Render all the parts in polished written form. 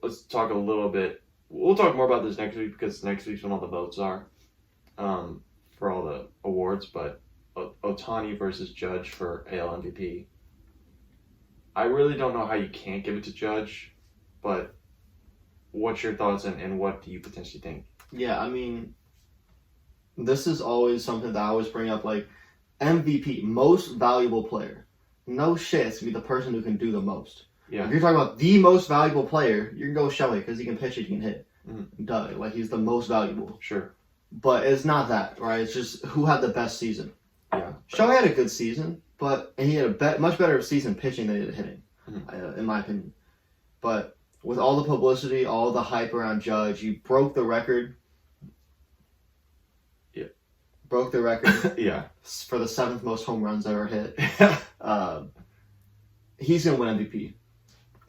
let's talk a little bit. We'll talk more about this next week because next week's when all the votes are for all the awards. But Ohtani versus Judge for AL MVP. I really don't know how you can't give it to Judge, but what's your thoughts and what do you potentially think? Yeah, I mean, this is always something that I always bring up, like MVP, most valuable player. No shit, it's going to be the person who can do the most. Yeah. If you're talking about the most valuable player, you can go with Shohei because he can pitch it, he can hit. Mm-hmm. Duh, like he's the most valuable. Sure. But it's not that, right? It's just who had the best season. Yeah. Shohei had a good season, but he had a much better season pitching than he did hitting, Mm-hmm. in my opinion. But with all the publicity, all the hype around Judge, you broke the record. Yeah. Broke the record. Yeah. For the 7th most home runs ever hit. He's going to win MVP.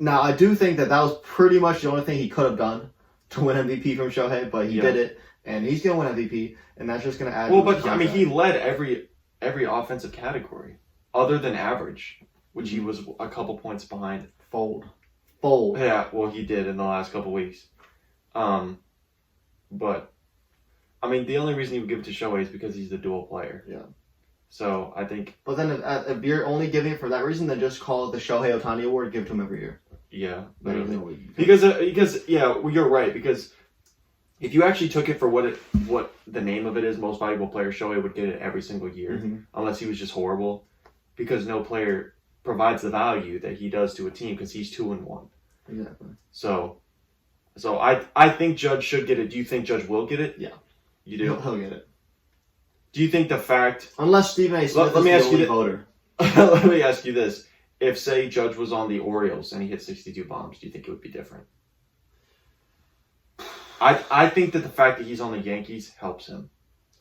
Now, I do think that was pretty much the only thing he could have done to win MVP from Shohei, but he did it, and he's going to win MVP, and that's just going to add... Well, but, I mean, he led every offensive category, other than average, which he was a couple points behind. Fold. Yeah, well, he did in the last couple weeks. But, I mean, the only reason you would give it to Shohei is because he's the dual player. Yeah. So, I think... But then if you're only giving it for that reason, then just call it the Shohei Ohtani Award and give it to him every year. Yeah. Literally. Because yeah, well, you're right. Because if you actually took it for what the name of it is, most valuable player, Shohei would get it every single year, unless he was just horrible. Because no player provides the value that he does to a team because he's 2-1. Exactly. So I think Judge should get it. Do you think Judge will get it? Yeah. You do? He'll get it. Do you think the fact... Unless Stephen A. Smith is the only voter. Let me ask you this. If, say, Judge was on the Orioles and he hit 62 bombs, do you think it would be different? I think that the fact that he's on the Yankees helps him.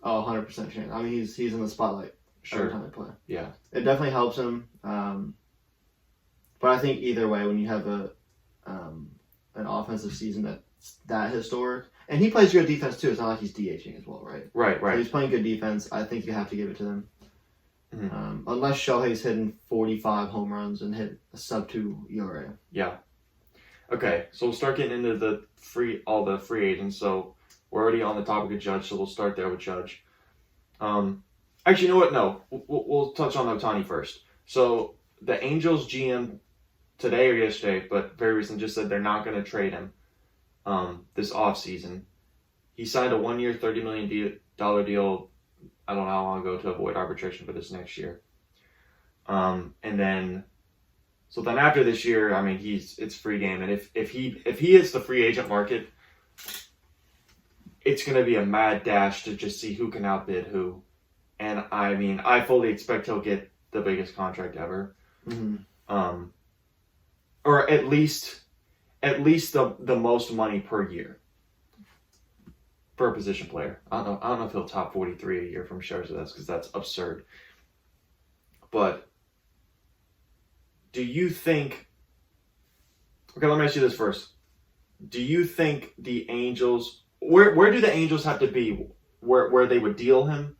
Oh, 100% chance. I mean, he's in the spotlight every time they play. Yeah. It definitely helps him. But I think either way, when you have an offensive season that's that historic, and he plays good defense too. It's not like he's DHing as well, right? Right. So he's playing good defense. I think you have to give it to them. Mm-hmm. Unless Shohei's hitting 45 home runs and hit a sub-2 ERA. Yeah. Okay, so we'll start getting into all the free agents. So we're already on the topic of Judge, so we'll start there with Judge. Actually, you know what? No, we'll touch on Ohtani first. So the Angels GM today or yesterday, but very recently, just said they're not going to trade him this offseason. He signed a 1-year, $30 million deal, I don't know how long ago, to avoid arbitration for this next year. And then after this year, I mean, it's free game. And if he hits the free agent market, it's going to be a mad dash to just see who can outbid who. And I mean, I fully expect he'll get the biggest contract ever. Mm-hmm. Or at least the most money per year. Per position player. I don't know if he'll top 43 a year from Scherzer, because that's absurd. But do you think... Okay, let me ask you this first. Do you think the Angels... Where do the Angels have to be? Where they would deal him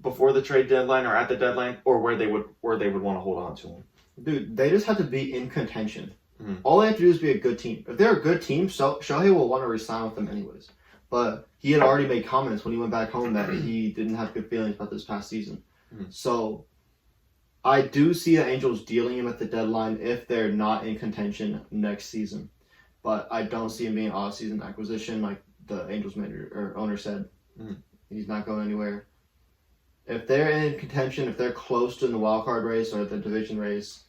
before the trade deadline or at the deadline, or where they would want to hold on to him? Dude, they just have to be in contention. Mm-hmm. All they have to do is be a good team. If they're a good team, Shohei will want to resign with them anyways. But he had already made comments when he went back home that he didn't have good feelings about this past season. Mm-hmm. So I do see the Angels dealing him at the deadline if they're not in contention next season. But I don't see him being an off-season acquisition like the Angels manager or owner said. Mm-hmm. He's not going anywhere. If they're in contention, if they're close to the wild card race or the division race,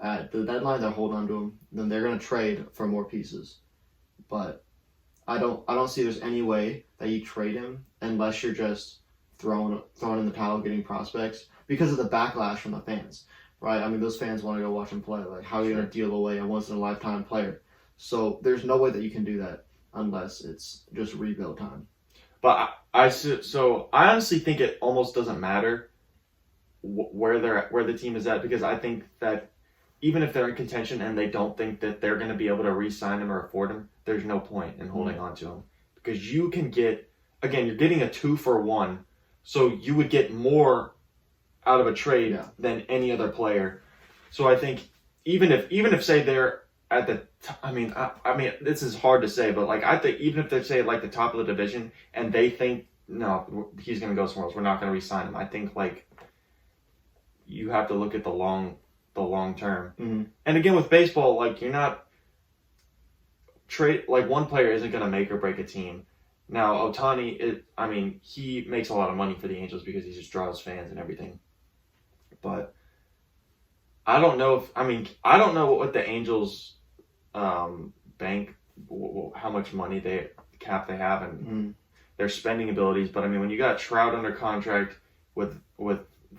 at the deadline they'll hold on to him. Then they're going to trade for more pieces. But I don't see there's any way that you trade him unless you're just throwing in the towel, getting prospects because of the backlash from the fans, right? I mean, those fans want to go watch him play. Like, how are you going to deal away a once-in-a-lifetime player? So there's no way that you can do that unless it's just rebuild time. But I honestly think it almost doesn't matter where the team is at, because I think that even if they're in contention and they don't think that they're going to be able to re-sign him or afford him, there's no point in holding on to him, because you can get, again, you're getting a 2-for-1, so you would get more out of a trade than any other player. So I think even if say they're at the I mean this is hard to say, but like I think even if they say like the top of the division and they think no, he's going to go somewhere else, we're not going to re-sign him. I think like you have to look at the long term. Mm-hmm. And again with baseball, like you're not like one player isn't going to make or break a team. Now Ohtani, he makes a lot of money for the Angels because he just draws fans and everything. But I don't know what the Angels bank, how much money they have, and their spending abilities. But I mean, when you got Trout under contract with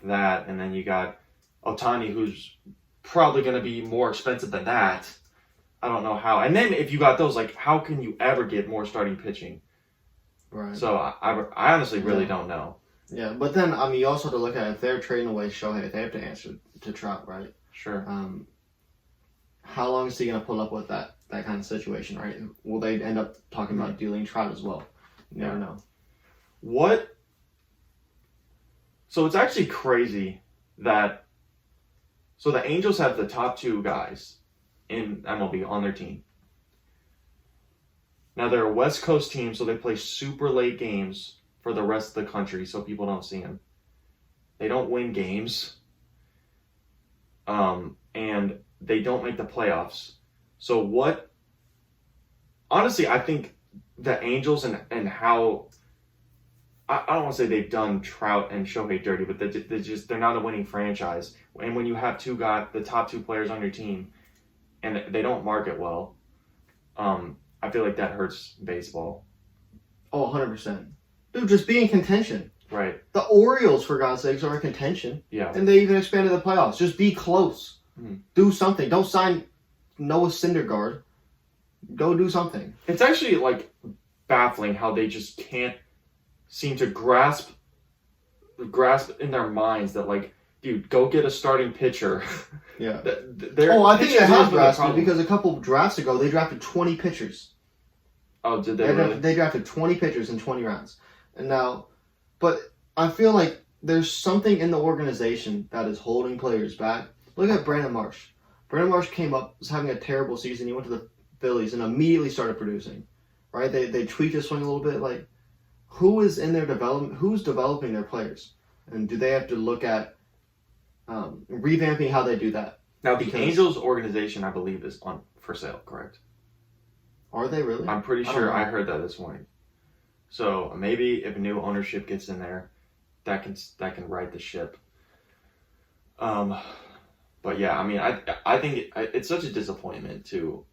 that, and then you got Ohtani, who's probably going to be more expensive than that. I don't know how. And then if you got those, like, how can you ever get more starting pitching? Right. So I honestly really don't know. Yeah, but then you also have to look at if they're trading away Shohei, they have to answer to Trout, right? Sure. How long is he going to put up with that kind of situation, right? Will they end up talking about dealing Trout as well? You never know. So it's actually crazy that the Angels have the top two guys in MLB on their team. Now they're a West Coast team, so they play super late games for the rest of the country so people don't see them. They don't win games. And they don't make the playoffs. So honestly, I think the Angels and how, I don't want to say they've done Trout and Shohei dirty, but they're not a winning franchise. And when you have the top two players on your team, and they don't market well, I feel like that hurts baseball. Oh, 100%. Dude, just be in contention. Right. The Orioles, for God's sakes, are in contention. Yeah. And they even expanded the playoffs. Just be close. Mm-hmm. Do something. Don't sign Noah Syndergaard. Go do something. It's actually, like, baffling how they just can't seem to grasp in their minds that, like, dude, go get a starting pitcher. Yeah. I think they have grasped it because a couple drafts ago, they drafted 20 pitchers. Oh, did they really? They drafted 20 pitchers in 20 rounds. And now, but I feel like there's something in the organization that is holding players back. Look at Brandon Marsh. Brandon Marsh came up, was having a terrible season. He went to the Phillies and immediately started producing. Right? They tweaked his swing a little bit. Like, who is in their development? Who's developing their players? And do they have to look at revamping how they do that? Now, the Angels organization, I believe, is on for sale, correct? Are they really? I'm pretty sure I heard that this morning. So maybe if new ownership gets in there, that can right the ship. But yeah, I mean, I think it's such a disappointment to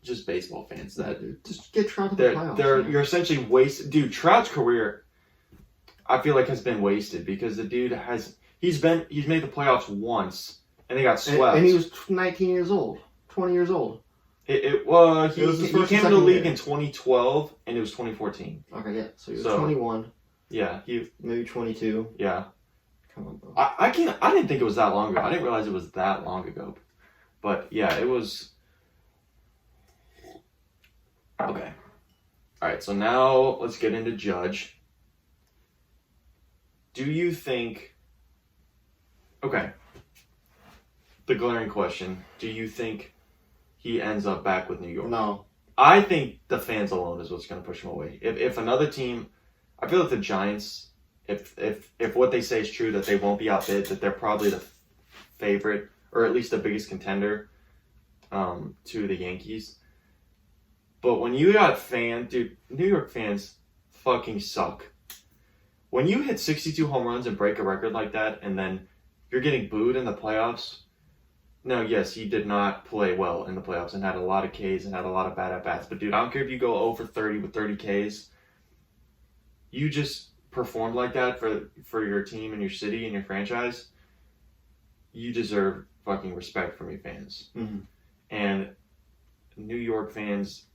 just baseball fans that just get Trout to the playoffs. You're essentially wasted. Dude, Trout's career, I feel like has been wasted because the dude he's made the playoffs once and they got swept. And he was 19 years old, 20 years old. He came into the league in 2012 and it was 2014. Okay, yeah. So he was 21. Yeah, maybe 22. Yeah. Come on, bro. I didn't think it was that long ago. I didn't realize it was that long ago. But yeah, it was. Okay. All right. So now let's get into Judge. Do you think? Okay. The glaring question: do you think he ends up back with New York? No. I think the fans alone is what's going to push him away. If another team, I feel like the Giants, if what they say is true, that they won't be outbid, that they're probably the favorite or at least the biggest contender to the Yankees. But when you got dude, New York fans fucking suck. When you hit 62 home runs and break a record like that, and then you're getting booed in the playoffs. Now, yes, he did not play well in the playoffs and had a lot of Ks and had a lot of bad at-bats. But, dude, I don't care if you go 0 for 30 with 30 Ks. You just performed like that for your team and your city and your franchise. You deserve fucking respect from your fans. Mm-hmm. And New York fans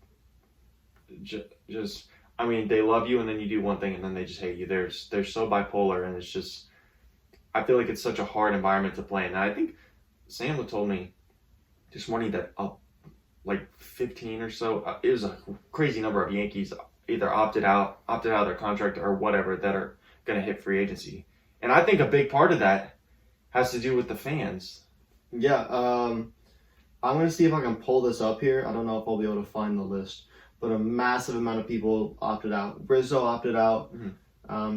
just, I mean, they love you and then you do one thing and then they just hate you. They're so bipolar and it's just, I feel like it's such a hard environment to play in. And I think Sam told me this morning that like 15 or so, it was a crazy number of Yankees either opted out of their contract or whatever that are going to hit free agency. And I think a big part of that has to do with the fans. Yeah. I'm going to see if I can pull this up here. I don't know if I'll be able to find the list, but a massive amount of people opted out. Rizzo opted out.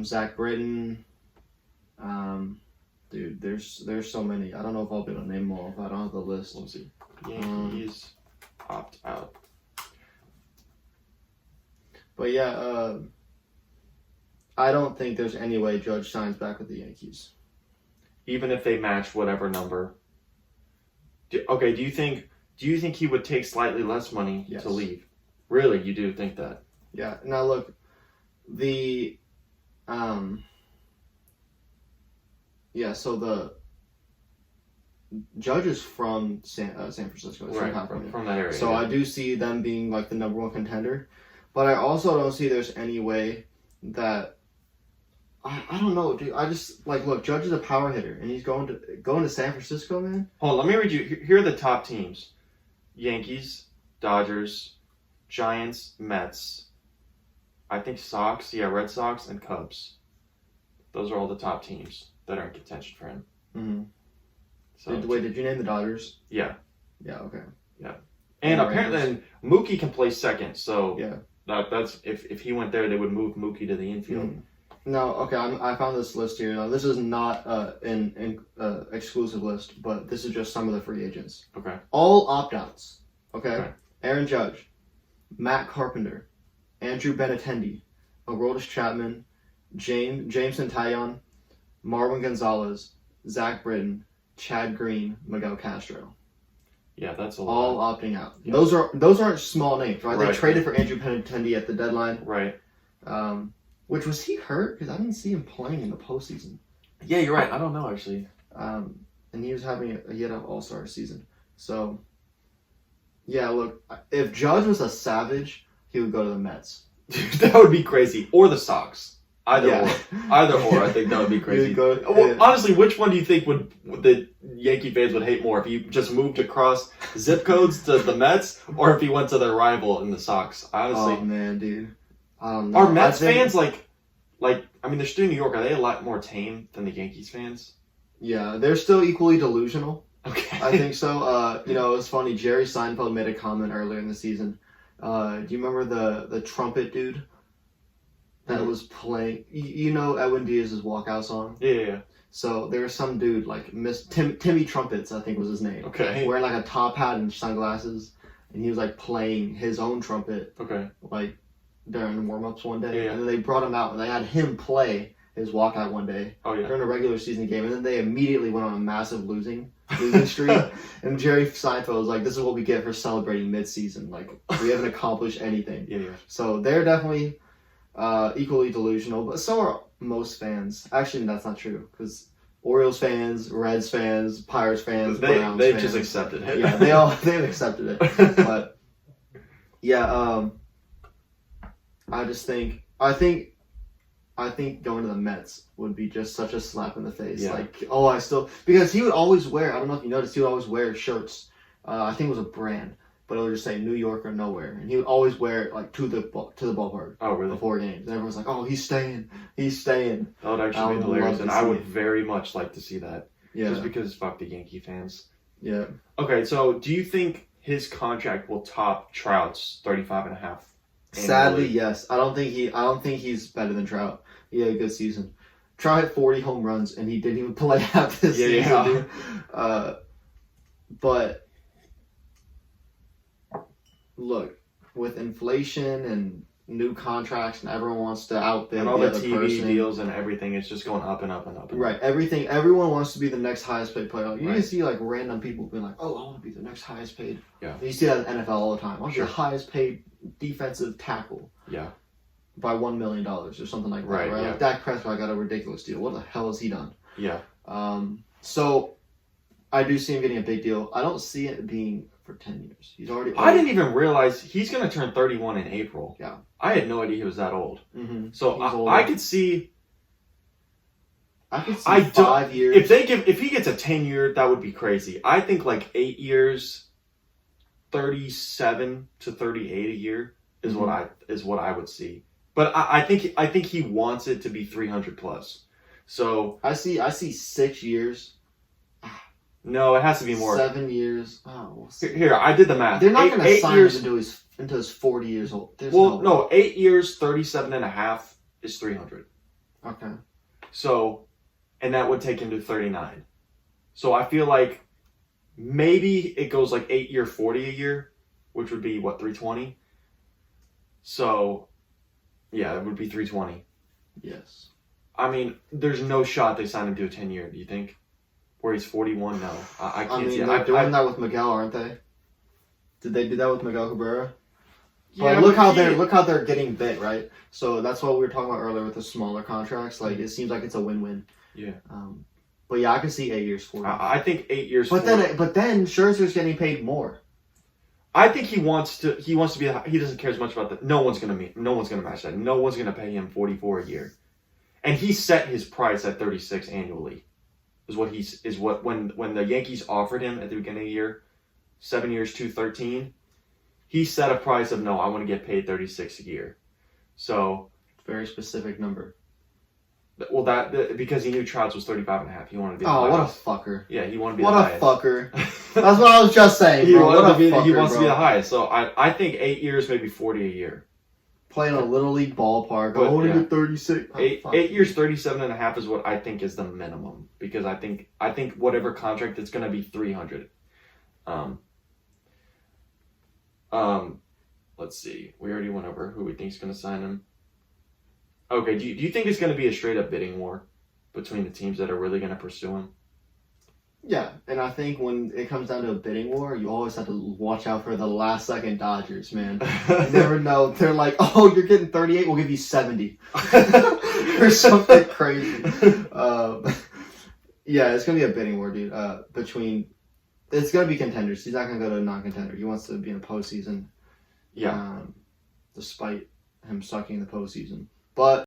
Zach Britton. Dude, there's so many. I don't know if I'll be able to name them all if I don't have the list. Let's see. Yankees opt out. But yeah, I don't think there's any way Judge signs back with the Yankees. Even if they match whatever number. Do you think he would take slightly less money Yes. to leave? Really, you do think that? Yeah. Now look, so the Judge is from San Francisco, Right, California. from that area. So yeah. I do see them being like the number one contender, but I also don't see there's any way that I don't know, dude. I just look. Judge is a power hitter, and he's going to San Francisco, man. Hold on, let me read you. Here are the top teams: Yankees, Dodgers, Giants, Mets. I think Sox, Red Sox, and Cubs. Those are all the top teams that are in contention for him. Mm-hmm. So Did you name the Dodgers? Yeah. Yeah. Okay. And And apparently Rangers. Mookie can play second, so Yeah. that's if he went there, they would move Mookie to the infield. Mm. No, okay. I found this list here. Now, this is not an exclusive list, but this is just some of the free agents. Okay. All opt-outs. Okay. Okay. Aaron Judge, Matt Carpenter, Andrew Benintendi, Aroldis Chapman, Jameson Taillon, Marwin Gonzalez, Zach Britton, Chad Green, Miguel Castro. Yeah, that's a lot. All opting out. Yeah. Those aren't small names, right? They Right. traded for Andrew Benintendi at the deadline. Right. Which was he hurt? Because I didn't see him playing in the postseason. Yeah, you're right. I don't know actually. And he was he had an all-star season. So, yeah, look, if Judge was a savage, he would go to the Mets. That would be crazy. Or the Sox. Either Yeah. or. Either or. I think that would be crazy. He would go- Well, honestly, which one do you think would the Yankee fans would hate more? If he just moved across zip codes to the Mets, or if he went to their rival in the Sox? Honestly, Oh man, dude, I don't know. are Mets I think- fans like? I mean, they're still in New York. Are they a lot more tame than the Yankees fans? Yeah, they're still equally delusional. Okay. I think so. It was funny. Jerry Seinfeld made a comment earlier in the season. Do you remember the trumpet dude that was playing? You know Edwin Diaz's walkout song. Yeah. So there was some dude like Timmy Trumpets, I think was his name. Okay. Wearing like a top hat and sunglasses, and he was like playing his own trumpet Okay. like during warm-ups one day. Yeah. And then they brought him out and they had him play his walkout one day Oh yeah. during a regular season game, and then they immediately went on a massive losing streak. And Jerry Seinfeld was like, "This is what we get for celebrating mid-season. Like we haven't accomplished anything." Yeah. So they're definitely equally delusional, but so are most fans. Actually, that's not true because Orioles fans, Reds fans, Pirates fans, Browns They've fans, just accepted it. yeah, they've accepted it. But yeah, I think going to the Mets would be just such a slap in the face. Yeah. Because he would always wear, I don't know if you noticed, he would always wear shirts. I think it was a brand, but it would just say New York or nowhere, and he would always wear it like to the ballpark Oh really? before games. And everyone's like, "Oh, he's staying." That That would I actually be would hilarious, love and to I see would it. very much like to see that. Yeah, Just because fuck the Yankee fans. yeah. Okay, so do you think his contract will top Trout's 35 and a half? Sadly, annually? yes. I don't think he's better than Trout. He had a good season. Trout hit 40 home runs, and he didn't even play half this season, Yeah. dude. But look, with inflation and new contracts, and everyone wants to outbid And all the the other TV person. deals and everything, it's just going up and up and up. And Right, everything. Everyone wants to be the next highest paid player. You Right. can see like random people being like, "Oh, I want to be the next highest paid." Yeah. You see that in the NFL all the time. I want to be Sure. the highest paid defensive tackle Yeah. by $1 million or something like that. Right, Right. yeah. Like Dak Prescott got a ridiculous deal. What the hell has he done? Yeah. So I do see him getting a big deal. I don't see it being for 10 years. He's already. I didn't even realize he's going to turn 31 in April. Yeah. I had no idea he was that old. Mm-hmm. So He's older. I could see I could see I don't- 5 years. if he gets a 10-year, that would be crazy. I think like 8 years, 37 to 38 a year is Mm-hmm. what I would see. But I think he wants it to be 300 plus. So I see 6 years. No, it has to be more. 7 years. Oh, we'll see. Here, I did the math. They're not going to sign years, him until he's 40 years old. There's no, 8 years, 37 and a half is 300. Okay. So, and that would take him to 39. So I feel like maybe it goes like 8 year, 40 a year, which would be what, 320? So, yeah, it would be 320. Yes. I mean, there's no shot they sign him to a 10-year, do you think? Where he's 41? No. I can't see it. They're doing that with Miguel, aren't they? Did they do that with Miguel Cabrera? Yeah, but look how they're getting bit, right? So that's what we were talking about earlier with the smaller contracts. Like, it seems like it's a win-win. Yeah. But yeah, I can see 8 years, 40. I think 8 years. But then Scherzer's getting paid more. I think he wants to be. He doesn't care as much about that. No one's gonna match that. No one's gonna pay him 44 a year, and he set his price at 36 annually. When the Yankees offered him at the beginning of the year, 7 years, 213, he set a price of no, I want to get paid 36 a year. So very specific number. Well, because he knew Trout's was 35 and a half. He wanted to be the highest. What a fucker. Yeah, he wanted to be the highest. What a fucker. That's what I was just saying, bro. He wants to be the highest. So I think 8 years, maybe 40 a year. Playing a little league ballpark. But, I want to get 36. 8 years, 37 and a half is what I think is the minimum. Because I think whatever contract, it's going to be 300. Let's see. We already went over who we think is going to sign him. Okay, do you think it's going to be a straight-up bidding war between the teams that are really going to pursue him? Yeah, and I think when it comes down to a bidding war, you always have to watch out for the last-second Dodgers, man. You never know. They're like, oh, you're getting 38, we'll give you 70. Or something crazy. Yeah, it's going to be a bidding war, dude. It's going to be contenders. He's not going to go to a non-contender. He wants to be in the postseason. Yeah. Despite him sucking in the postseason. But